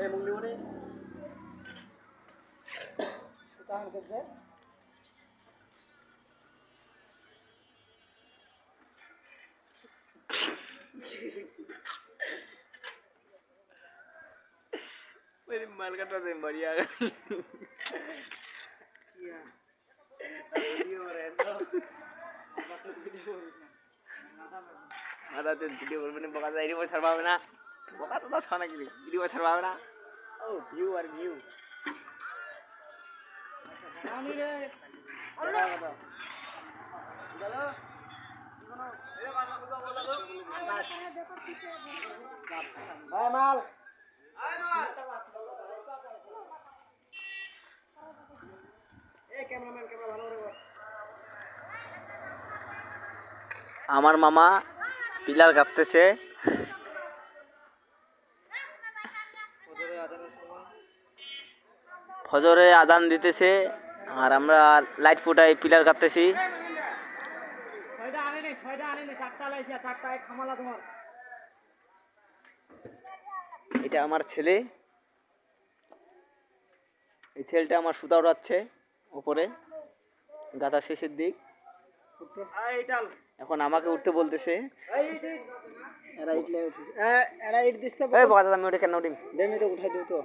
এই মুন্ডি মুন্ডি সুতান করছে मेरी माल कटा दे बढ़िया किया वीडियो रहता बच्चों वीडियो आधा तो वीडियो बने बका जाइरी वो सरवा ना बका तो छाना के वीडियो सरवा ना ओ व्यू और व्यू नानी रे अल्लाह चलो ए माल को बोला दो हाय माल আমার মামা পিলার কাটতেছে ফজরে আজান দিতেছে আর আমরা লাইট ফুটাই পিলার কাটতেছি ছয়টা আনে নে চারটা লাইছে চারটায় খামালা তোমার এটা আমার ছেলে এই ছেলেটা আমার সুতা উড়াচ্ছে উপরে গাদা শেষের দিক এখন আমাকে উঠতে বলতেছে এরা ইট লে উঠে এরা ইট দিছে এই বাবা দাদা আমি ওটা কেন উঠিম দেমি তো উঠাই দিও তো